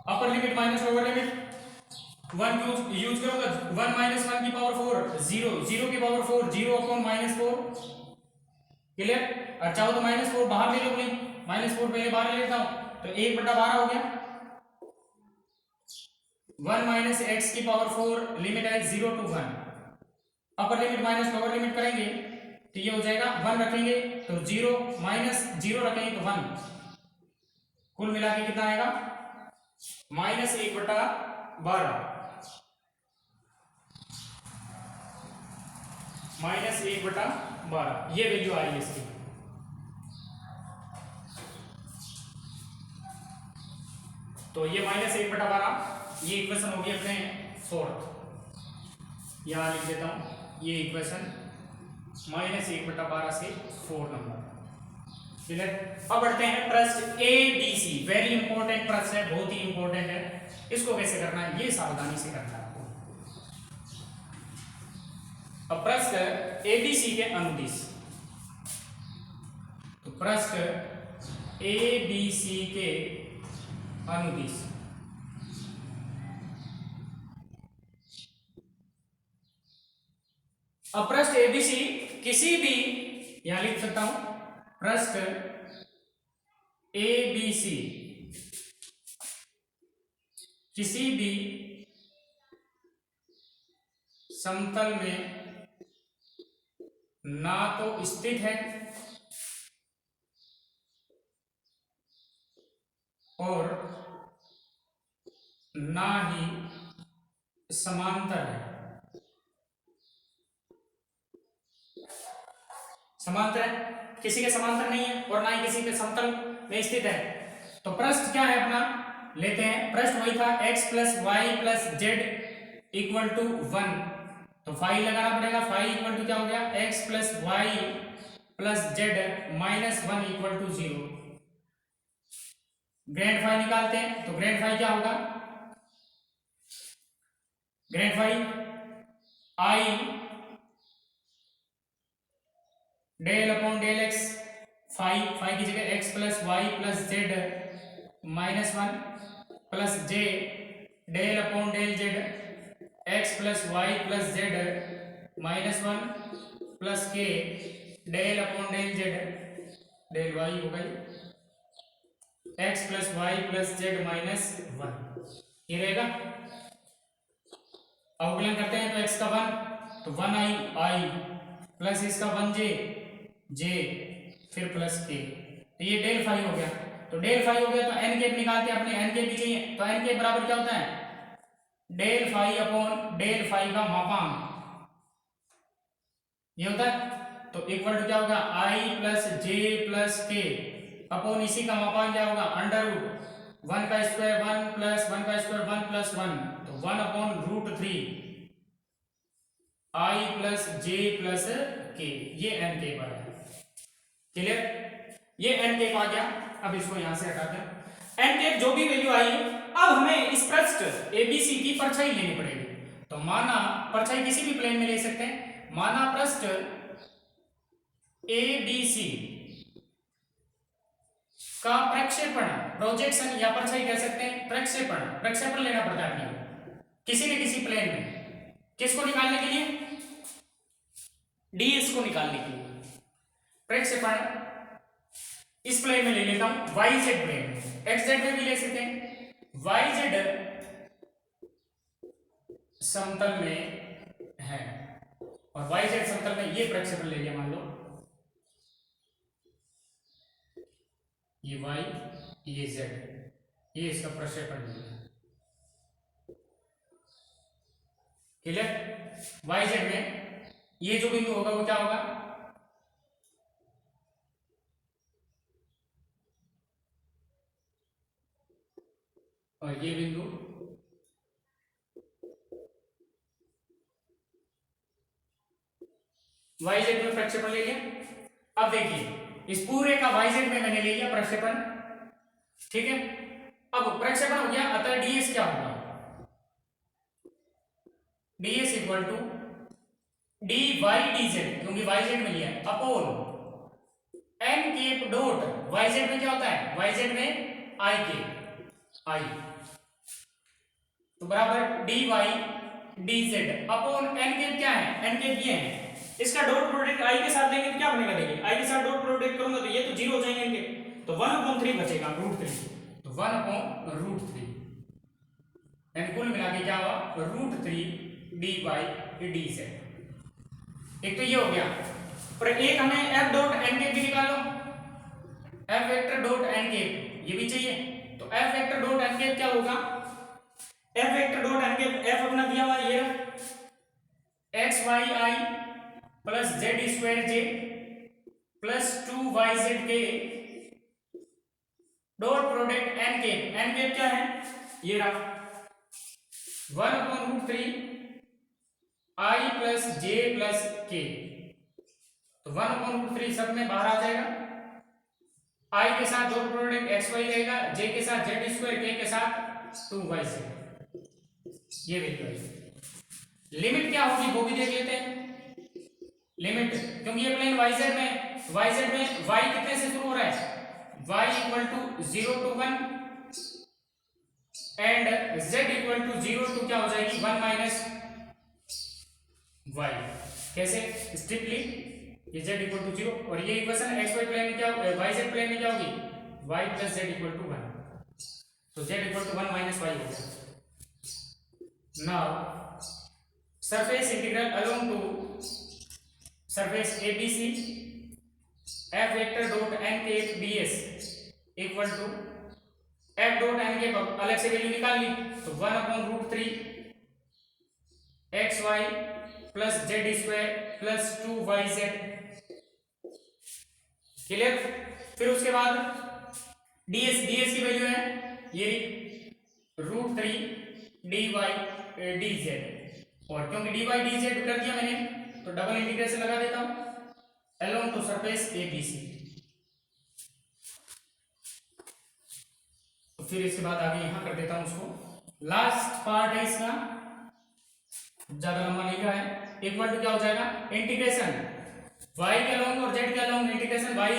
अपर limit minus lower limit 1 use करूंगा, 1 - 1⁴ 0 0⁴ 0/-4। क्लियर, और चाहो तो -4 बाहर ले लो, -4 पहले बाहर ले लेता हूं, तो 1/12 हो गया। 1 - x⁴ लिमिट है 0 to 1, upper limit minus lower limit करेंगे तो ये हो जाएगा 1 रखेंगे तो 0 -0 रखेंगे तो 1, कुल मिला के कितना आएगा -1/12 -1/12 ये वैल्यू आ रही है इसकी। तो ये -1/12 ये इक्वेशन होगी अपने 4th, यहां लिख देता हूं ये इक्वेशन -1/12 से 4 नंबर। क्लियर। अब बढ़ते हैं प्रश्न A B C, very important प्रश्न है, बहुत ही इंपॉर्टेंट है। इसको कैसे करना है ये सावधानी से करना है आपको। अब प्रश्न ए बी सी के अनुदिश, तो प्रश्न ए बी सी के अनुदिश, अब प्रश्न एबीसी किसी भी, यहां लिख सकता हूं प्रश्न एबीसी किसी भी समतल में ना तो स्थित है और ना ही समांतर है। समांतर है, किसी के समांतर नहीं है और ना ही किसी के समतल में स्थित है। तो प्रश्न क्या है अपना, लेते हैं। प्रश्न वही था x plus y plus z equal to 1, तो फाई लगाना पड़ेगा। फाई इक्वल टू क्या हो गया, x plus y plus z minus 1 equal to 0। Grad phi निकालते हैं, तो ग्रेड फाई क्या होगा, grad phi i del upon del x, phi की जगह x plus y plus z minus 1 plus j del upon del z x plus y plus z minus 1 plus k del upon del z del y हो गई x plus y plus z minus 1, ये रहेगा। अवकलन करते हैं तो x का 1 तो 1 आई प्लस इसका 1 जे फिर प्लस के, तो ये डेल फाई हो गया। तो डेल फाई हो गया तो एन कैप निकालते हैं, अपने एन कैप भी चाहिए। तो एन कैप बराबर क्या होता है, del phi upon del phi का मापांक, ये होता है। तो इक्वल टू क्या होगा, आई प्लस जे प्लस के अपॉन इसी का मापांक क्या होगा, अंडर रूट 1 का स्क्वायर 1 प्लस 1 का स्क्वायर 1 प्लस 1, तो 1 अपॉन रूट 3 आई प्लस जे प्लस के, ये एन के पर है। क्लियर, ये एन के आ गया। अब इसको यहां से हटा दें। एन के जो भी वैल्यू आई, अब हमें इस पृष्ठ एबीसी की परछाई लेनी पड़ेगी। तो माना परछाई किसी भी प्लेन में ले सकते हैं, माना पृष्ठ एबीसी का प्रक्षेपण, प्रोजेक्शन या परछाई कह सकते हैं, प्रक्षेपण लेना पड़ता है अपने किसी न किसी प्लेन में। किसको निकालने के लिए, डीएस को निकालने के लिए। प्रक्षेपण इस प्लेन में ले लेता हूं, वाई जेड प्लेन में, एक्स जेड में भी ले सकते हैं। वाई जेड समतल में है और वाई जेड समतल में ये प्रक्षेपण ले लिया, मान लो ये वाई ये जेड, ये इसका प्रक्षेपण लिया। क्लियर, वाई जेड में ये जो बिंदु होगा वो क्या होगा, और ये बिंदु वाई जेड में प्रक्षेपण ले लिया। अब देखिए इस पूरे का वाई जेड में मैंने ले लिया प्रक्षेपण, ठीक है। अब प्रक्षेपण हो गया, अतः डीएस क्या होगा, d s equal to d y d z, क्योंकि वाई जेड में लिया, upon n cap dot, y z में क्या होता है, वाई जेड में आई के आई, तो बराबर d y d z upon n cap क्या है, एन केप ये है। इसका डॉट प्रोडक्ट आई के साथ देंगे तो क्या बनेगा, देखिए आई के साथ डॉट प्रोडक्ट करूंगा तो ये तो 0 हो जाएंगे इनके, तो 1/3 बचेगा, √3, तो 1/√3 एन कुल मिला के क्या हुआ, √3 डी वाई डी जेड। एक तो ये हो गया, पर एक हमें एफ डॉट एन केप भी निकालो, f vector dot n cap ये भी चाहिए। तो f vector dot n cap क्या होगा, f vector dot n cap, f अपना दिया हुआ ये x y i plus z square j plus 2 y z k dot product n cap क्या है, ये रहा 1/√3 आई प्लस जे प्लस के, तो 1/√3 सब में बाहर आ जाएगा, आई के साथ डॉट प्रोडक्ट एक्स वाई रहेगा, जे के साथ जेड स्क्वायर, के साथ 2y/z, ये वैल्यू है। लिमिट क्या होगी वो भी देख लेते हैं। लिमिट, क्योंकि ये प्लेन yz में y कितने से शुरू हो रहा है, y equal to 0 to 1 and z equal to 0 to क्या हो जाएगी 1 माइनस y। कैसे, स्ट्रिक्टली ये z इक्वल टू 0 और ये इक्वेशन xy प्लेन में क्या yz प्लेन में क्या होगी y plus z equal to 1, तो z equal to 1 minus y हो गया। Now surface integral along to surface ABC f vector dot n के ds equal to f dot n के अलग से वैल्यू निकाल ली तो 1/√3 xy plus z square plus 2yz। Clear. फिर उसके बाद ds की वैल्यू है ये √3 dy dz, और क्योंकि dy dz कर दिया मैंने तो डबल इंटीग्रेशन लगा देता हूं अलोंग टू सरफेस ABC। तो फिर इसके बाद आगे यहां कर देता हूं उसको। लास्ट पार्ट है इसका, ज्यादा लंबा नहीं है। इक्वल टू क्या हो जाएगा इंटीग्रेशन y के अलोंग और z के अलोंग इंटीग्रेशन y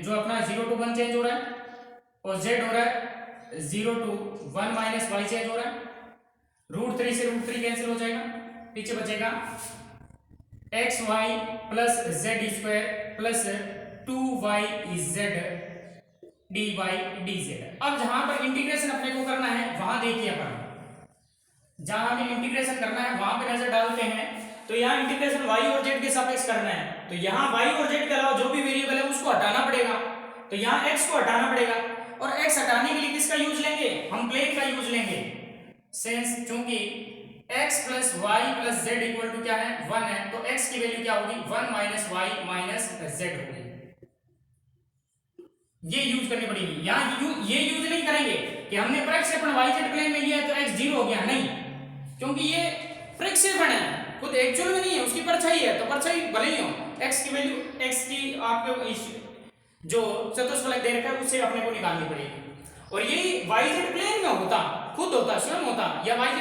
जो अपना 0 to 1 चेंज हो रहा है और z हो रहा है 0 to 1 माइनस y चेंज हो रहा है। √3 से √3 कैंसिल हो जाएगा, पीछे बचेगा xy plus z square plus 2yz dy dz। अब जहां पर इंटीग्रेशन अपने को करना है वहां देखिए अपन, जहां हमें इंटीग्रेशन करना है वहां पे नजर डालते हैं तो यहाँ इंटीग्रेशन y और z के सापेक्ष करना है, तो यहाँ y और z के अलावा जो भी वेरिएबल है उसको हटाना पड़ेगा, तो यहाँ x को हटाना पड़ेगा और x हटाने के लिए किसका यूज लेंगे, हम प्लेन का यूज लेंगे। सेंस चूंकि x plus y plus z equal to क्या है 1 है, तो x की वैल्यू क्या होगी 1 माइनस वाई माइनस जेड होगी। ये यूज करनी पड़ेगी। यहाँ ये यूज नहीं करेंगे कि हमने प्रक्षेपण y z प्लेन में लिया है तो x 0 हो गया, नहीं, क्योंकि ये प्रक्षेपण है, खुद एक्चुअल में नहीं है, उसकी परछाई है, तो परछाई भले ही हो, x की वैल्यू x की आपको जो चतुष्फलक दे रखा है उससे अपने को निकालनी पड़ेगी। और यही y z प्लेन में होता, खुद होता, स्वयं होता, या y z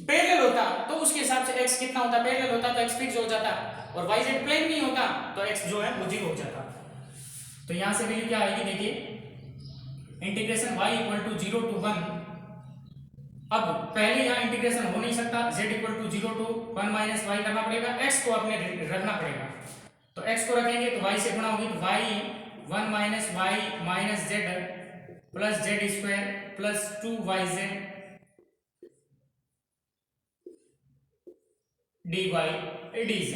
पैरेलल होता तो उसके हिसाब से x कितना होता, पैरेलल होता तो x फिक्स हो जाता, और y z प्लेन नहीं होता तो x जो है वो 0 हो जाता। तो यहां से वैल्यू क्या आएगी, देखिए integration y equal to 0 to 1। अब पहले यहाँ इंटीग्रेशन हो नहीं सकता, z equal to 0 to 1 minus y करना पड़ेगा, x को अपने रखना पड़ेगा, तो x को रखेंगे तो y से गुणा होगी, तो y 1 minus y minus z plus z square plus 2yz dy dz।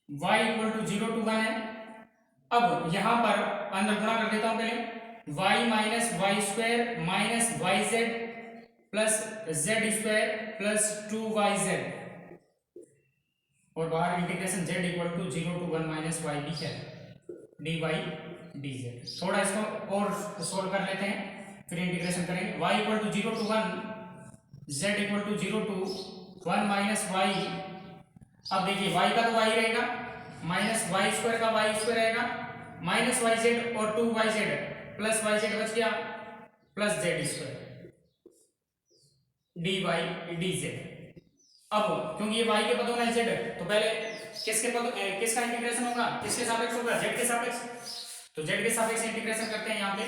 y equal to 0 to 1 है। अब यहां पर अंदर गुणा कर देता हूं पहले, y minus y square minus y z plus z square plus 2yz, और बाहर integration z equal to 0 to 1 minus y भी है dy dz। थोड़ा इसको और सोल्व कर लेते हैं फिर इंटीग्रेशन करेंगे। y equal to 0 to 1 z equal to 0 to 1 minus y. अब देखिए y का तो y रहेगा माइनस वाई स्क्वायर का y स्क्वायर रहेगा माइनस वाई जेड और 2yz प्लस वाई जेड बच गया plus z square d y d z. अब क्योंकि ये y के पदों में z तो पहले किसका इंटीग्रेशन होगा, किसके सापेक्ष होगा, z के सापेक्ष, तो z के सापेक्ष इंटीग्रेशन करते हैं यहाँ पे,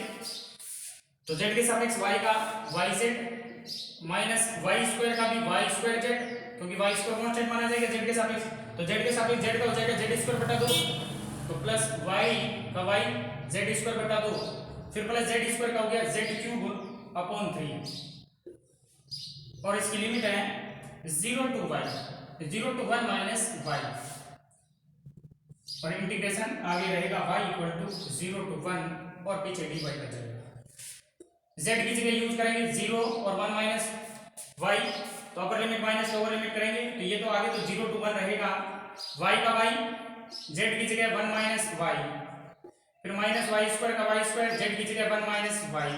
तो z के सापेक्ष y का yz माइनस वाई स्क्वायर का भी y स्क्वायर z, क्योंकि y स्क्वायर कांस्टेंट माना जाएगा z के सापेक्ष, तो z के सापेक्ष z का हो जाएगा z स्क्वायर बटा 2, तो प्लस y का y z स्क्वायर बटा 2, फिर प्लस z स्क्वायर का हो गया z क्यूब अपॉन 3, और इसकी लिमिट है 0 to y 0 to 1 minus y, और इंटीग्रेशन आगे रहेगा y इक्वल टू 0 to 1 और पीछे dy बच जाएगा। z की जगह यूज करेंगे 0 और 1 माइनस y, तो अपर लिमिट माइनस लोअर लिमिट करेंगे, तो ये तो आगे तो 0 to 1 रहेगा, y का y z की जगह 1 माइनस y, फिर माइनस वाई स्क्वायर का वाई स्क्वायर z की जगह 1 माइनस y,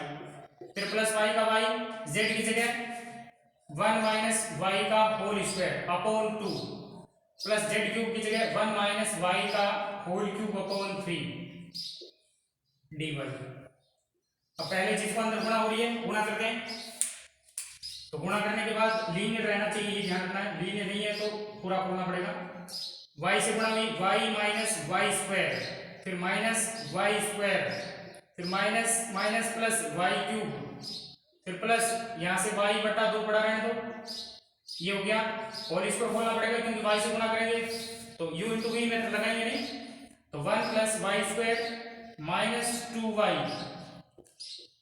फिर प्लस y का y z की जगह 1 माइनस y का whole square upon 2 plus z cube की जगह 1 माइनस y का होल क्यूब अपॉन 3 dy। अब पहले चीज को अंदर गुणा हो रही है, गुणा करते हैं। तो गुणा करने के बाद लीनियर रहना चाहिए, ये ध्यान रखना है। लीनियर नहीं है तो पूरा खोलना पड़ेगा। y से गुणा हुई y माइनस वाई स्क्वायर, फिर माइनस वाई स्क्वायर, फिर minus minus plus y cube, फिर प्लस यहाँ से y बटा 2 पड़ा रहने दो, ये हो गया। और इसको खोलना पड़ेगा क्योंकि y से गुणा करेंगे तो u इंटू v मेथड लगाएंगे नहीं, तो 1 plus y square minus 2y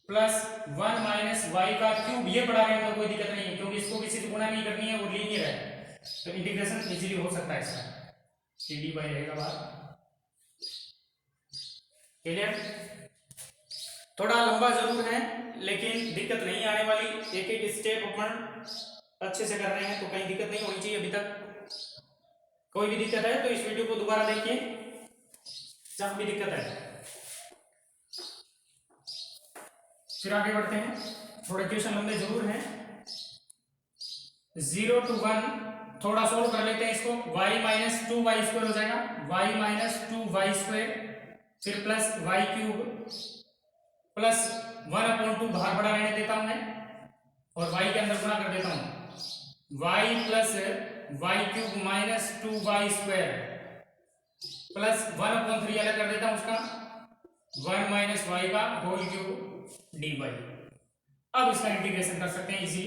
plus 1 minus y का क्यूब, ये पड़ा रहने दो, कोई दिक्कत नहीं है क्योंकि इसको किसी से गुणा नहीं करनी है, वो लीनियर है तो इंटीग्रेशन इजीली हो सकता है इसका। डी बाई रहेगा बाहर। क्लियर? थोड़ा लंबा जरूर है लेकिन दिक्कत नहीं आने वाली, एक एक स्टेप अपन अच्छे से कर रहे हैं तो कहीं दिक्कत नहीं होनी चाहिए। अभी तक कोई भी दिक्कत है तो इस वीडियो को दोबारा देखिए जब भी दिक्कत है। फिर आगे बढ़ते हैं, थोड़े क्वेश्चन लंबे जरूर हैं। 0 to 1 थोड़ा सोल्व कर लेते हैं इसको। y माइनस 2y स्क्वायर हो जाएगा, y माइनस 2y स्क्वायर, फिर प्लस y क्यूब प्लस 1/2 बाहर बड़ा रहने देता हूं मैं और y के अंदर गुणा कर देता हूं। y plus y cube minus 2y square plus 1/3 अलग कर देता हूं उसका, 1 माइनस y का होल क्यूब dy। अब इसका इंटीग्रेशन कर सकते हैं इजी।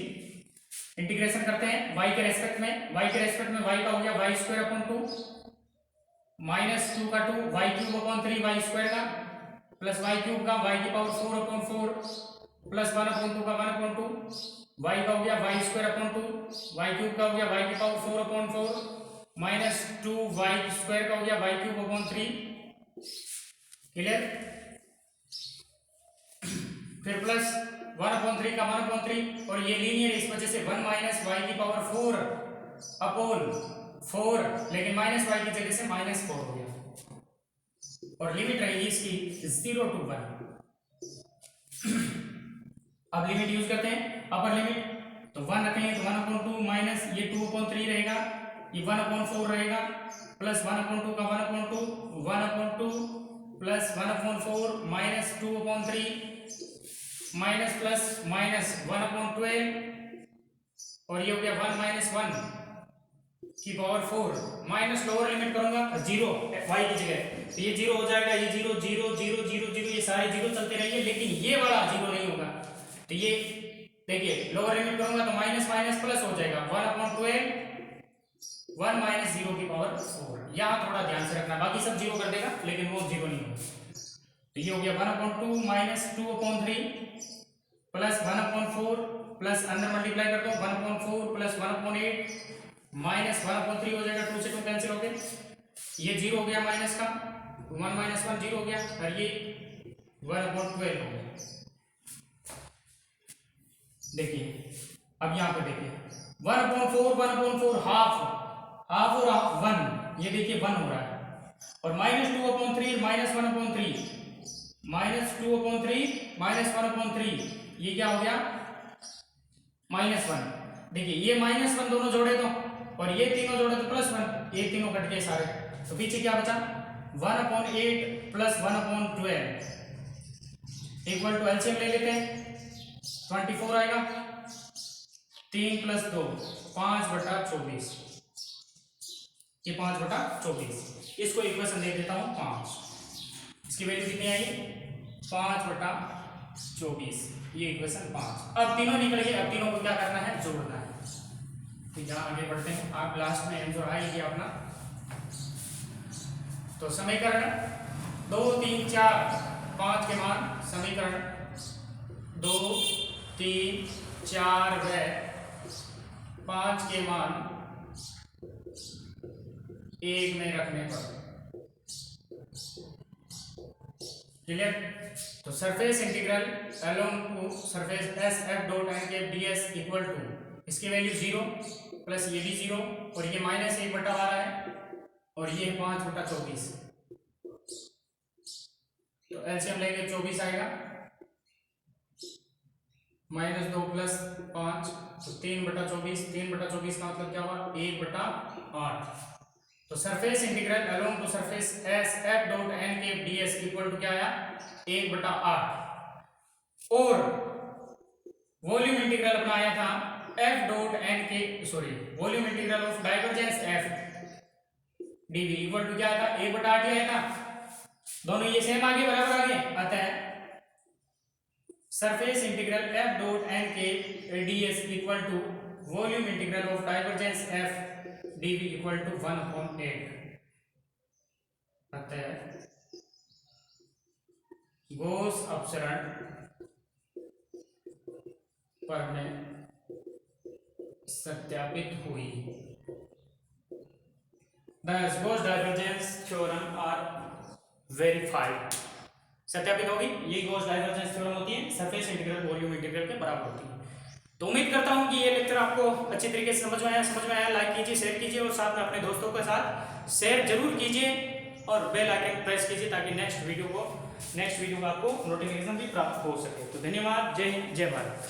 इंटीग्रेशन करते हैं y के रेस्पेक्ट में, y का हो गया y स्क्वायर अपॉन 2 माइनस 2 का 2 y cube upon 3 y square का प्लस y क्यूब का y की पावर 4 अपॉन 4 प्लस 1/2 का 1/2 y का हो गया y square upon 2 y cube का हो गया y की power 4 upon 4 minus 2y square का हो गया y क्यूब अपॉन 3। क्लियर? फिर प्लस 1/3 का 1/3 और ये लीनियर इस वजह से 1 माइनस वाई की पावर 4 अपॉन 4, लेकिन माइनस वाई की जगह से माइनस 4 हो गया और लिमिट रहेगी इसकी 0 to 1। अब लिमिट यूज करते हैं, अपर लिमिट तो 1 रखेंगे तो 1/2 माइनस ये 2/3 रहेगा, ये 1/4 रहेगा प्लस 1/2 का 1/2 1/2 plus 1/4 minus 2/3 minus plus minus 1/12 और ये हो गया 1 माइनस 1 की पावर 4 माइनस लोअर लिमिट करूंगा 0 y की जगह तो ये 0 हो जाएगा, ये 0 0 0 0 0 ये सारे 0 चलते रहेंगे लेकिन ये वाला 0 नहीं होगा। तो ये देखिए लोअर लिमिट करूंगा तो माइनस माइनस प्लस हो जाएगा 1/12 1 माइनस 0 की पावर 4। यहाँ थोड़ा ध्यान से रखना, बाकी सब 0 कर देगा लेकिन वो 0 नहीं होगा। तो ये हो गया 1/2 माइनस 2/3 प्लस 1/4 प्लस अंदर मल्टीप्लाई कर दो 1/4 प्लस 1/8 माइनस 1/3 हो जाएगा, 2 से 2 कैंसिल हो गए, ये 0 हो गया माइनस का 1 माइनस 1 0 हो गया और ये 1/12 हो गया। देखिए अब यहाँ पे देखिए 1/4 हाफ और 1, ये देखिए 1 हो रहा है और माइनस 2/3 माइनस 1/3 माइनस 2/3 माइनस 1/3 ये क्या हो गया -1। देखिए ये -1 दोनों जोड़े तो और ये तीनों जोड़े तो +1, ये तीनों कट गए सारे तो पीछे क्या बचा 1/8 प्लस 1/12 इक्वल टू एलसीएम ले लेते हैं 24 आएगा, 3 + 2 5/24, ये 5/24। इसको इक्वेशन दे देता हूं 5, इसकी वैल्यू कितनी आई 5/24, ये इक्वेशन 5। अब तीनों निकल गए, अब तीनों को क्या करना है जोड़ना है। तो यहाँ आगे बढ़ते हैं, आप लास्ट में एम जोड़ा लीजिए अपना। तो समीकरण 2 3 4 5 के मान, समीकरण 2 3 4 व 5 के मान 1 में रखने पर क्लियर। तो surface integral along to surface S F dot N cap D S equal to, इसकी वैल्यू 0 प्लस ये भी 0 और ये -1/12 है और ये 5/24। तो एलसीएम लेंगे 24 आएगा, -2 + 5 तो 3/24, 3/24 का मतलब क्या हुआ 1/8। तो surface integral along to surface S F dot N के डी एस इक्वल टू क्या आया 1/8 और वॉल्यूम इंटीग्रल अपना आया था एफ डॉट एन के volume integral of divergence F DV equal to क्या आया था 1/8 ही आया था। दोनों ये सेम आगे बराबर आगे अतः surface integral F dot N के D S equal to volume integral of divergence F dv equal to 1/8 अतः गॉस अपसरण प्रमेय सत्यापित हुई। Thus Gauss divergence theorem are verified। सत्यापित होगी, ये गॉस डाइवर्जेंस थ्योरम होती है, सरफेस इंटीग्रल वॉल्यूम इंटीग्रल के बराबर होती है। तो उम्मीद करता हूं कि ये लेक्चर आपको अच्छी तरीके से समझ में आया। लाइक कीजिए, शेयर कीजिए और साथ में अपने दोस्तों के साथ शेयर जरूर कीजिए और बेल आइकन प्रेस कीजिए ताकि नेक्स्ट वीडियो का आपको नोटिफिकेशन भी प्राप्त हो सके। तो धन्यवाद, जय हिंद, जय भारत।